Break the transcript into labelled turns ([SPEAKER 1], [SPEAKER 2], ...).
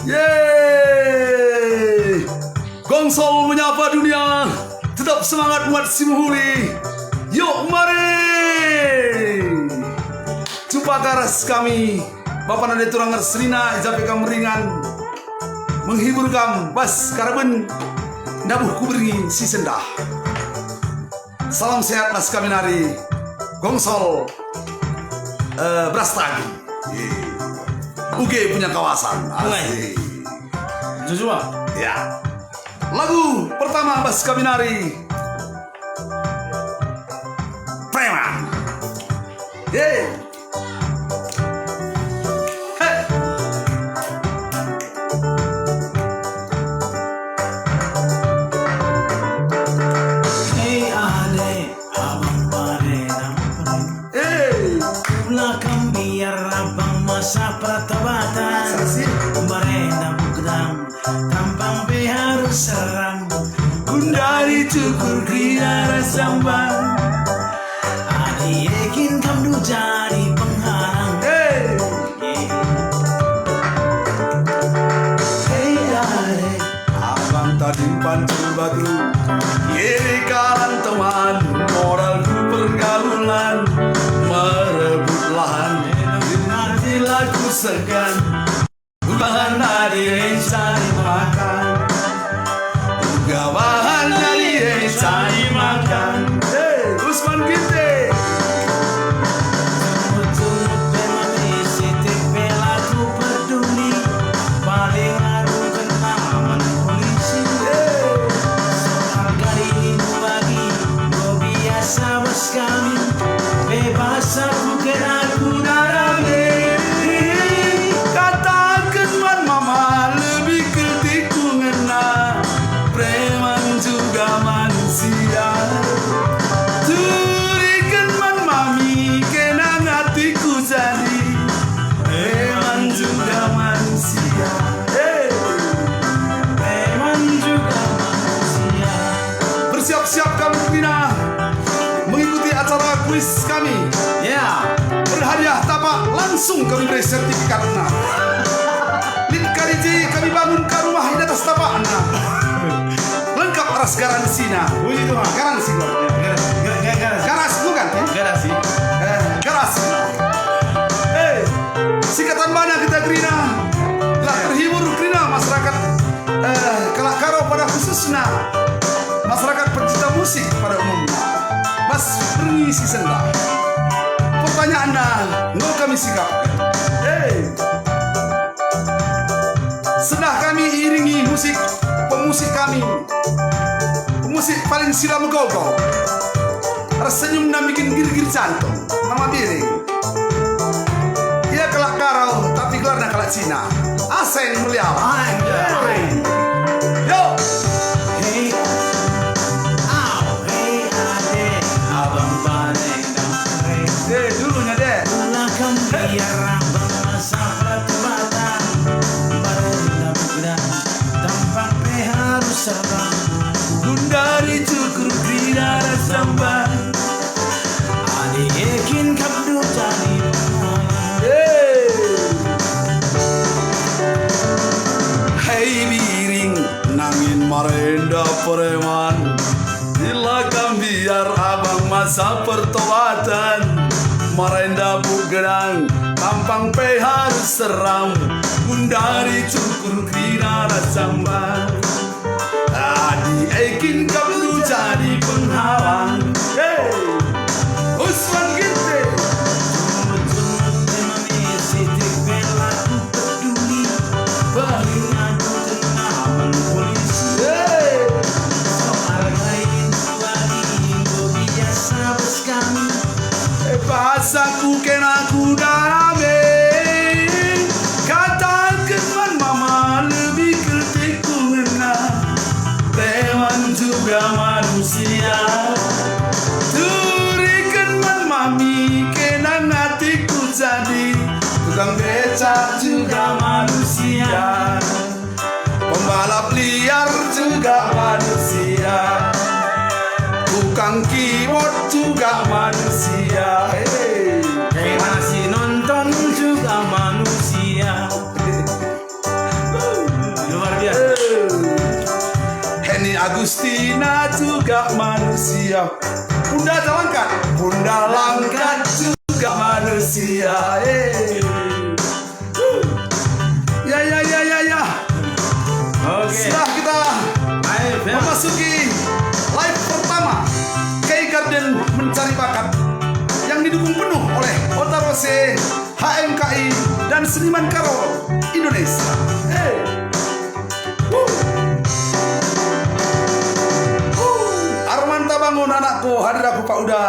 [SPEAKER 1] Yeay! Gongsol menyapa dunia. Tetap semangat buat si Muhuli. Yuk mari. Jumpa karas kami. Bapak Nade Turangar Serina Ijape kamu ringan. Menghibur kamu. Bas karaben. Nabuh kuberingi si sendah. Salam sehat mas kami nari. Gongsol Brastagi. Uge punya kawasan. Asik.
[SPEAKER 2] Joshua.
[SPEAKER 1] Ya. Lagu pertama Bas Kaminari. Preman. Yeay. Hey.
[SPEAKER 2] Hey ade, abang pare nampre.
[SPEAKER 1] Hey.
[SPEAKER 2] Belakang biar abang masa pertobatan.
[SPEAKER 1] Saksi.
[SPEAKER 2] Barena bugdang, tampang be harus seram.
[SPEAKER 1] Gundari cukur kria rasambang.
[SPEAKER 2] Adi yakin kamu jadi pengharang.
[SPEAKER 1] Hey.
[SPEAKER 2] Hey ade,
[SPEAKER 1] Abang tadi pancul batu. Kiri kanan teman. Moralku pergaulan. Merebut lahan. Mati lagu segan. Bahan dari cari makan. Bahan dari cari makan. Hey, Usman Ginte.
[SPEAKER 2] tumut-tumut bemami sitik belaku peduli. Paling aku kenaman polisi. Soal kali ini lagi, gue biasa bos kami. Bebas aku kena
[SPEAKER 1] Darame. Katakan man mama lebih ke tikungan na. Preman juga manusia. Turikan man mami kena ngatiku jadi. Preman juga manusia. Hey.
[SPEAKER 2] preman juga manusia.
[SPEAKER 1] Bersiap-siap kamu Pina mengikuti acara kuis kami.
[SPEAKER 2] Ya,
[SPEAKER 1] Berhadiah tapak langsung kami beri sertifikatnya. Lin kariji kami bangun ke rumah di atas tapaknya. Lengkap aras garansinya.
[SPEAKER 2] puji Tuhan.
[SPEAKER 1] Garansi kok. Garas bukan?
[SPEAKER 2] Garasi.
[SPEAKER 1] Garas. Sikatan mana kita Grina? Telah terhibur Grina masyarakat Kelak Karo pada khususnya. Masyarakat pencinta musik pada umumnya. Mas permisi sendah. Pertanyaannya, nggak kami sikap. Sendah kami iringi musik pemusik kami. Pemusik paling sila megogo. Tersenyum dan bikin gir-gir jantung. Nama Biring. Ia Kelak Karo, tapi keluarnya Kelak Cina. Aseng Muliawan. Yo.
[SPEAKER 2] Hey, hey ade, abang paling nampre.
[SPEAKER 1] Dulunya deh.
[SPEAKER 2] Belakang biar abang masa pertobatan. Barena bugdang, tampang pe harus serang.
[SPEAKER 1] Gundari cukur kira rasambang.
[SPEAKER 2] Adi yakin kabdu jadi pengharang.
[SPEAKER 1] Hei Biring, nangin marenda preman. Silakan biar abang masa pertobatan. Marenda bugerang, tampang pe harus seram. Gundari cukur kira rasambang. Adi ekin kablu jadi penghalang. Hey, Usman Ginte.
[SPEAKER 2] Tumut-tumut bemami sitik belaku peduli. Paling aku kenaman polisi.
[SPEAKER 1] Hey.
[SPEAKER 2] Soal lain lagi, gue biasa bos kami.
[SPEAKER 1] Bahasaku kena ku darame. Katakan man mama lebih ke tikungan. Preman juga manusia. Turikan man mami kena ngatiku jadi. Tukang becak juga manusia. Pembalap liar juga manusia. Tukang keyboard juga manusia.
[SPEAKER 2] Hey, masih nonton juga manusia.
[SPEAKER 1] Agustina juga manusia. Bunda Langkat, Bunda Langkat juga manusia. Ya.
[SPEAKER 2] Oke.
[SPEAKER 1] Setelah kita
[SPEAKER 2] Ayo, Bel.
[SPEAKER 1] memasuki live pertama Kay Garden Mencari Bakat yang didukung penuh oleh Otarose, HMKI, dan Seniman Karo Indonesia. Arman Tabangun anakku, hadir aku Pak Uda.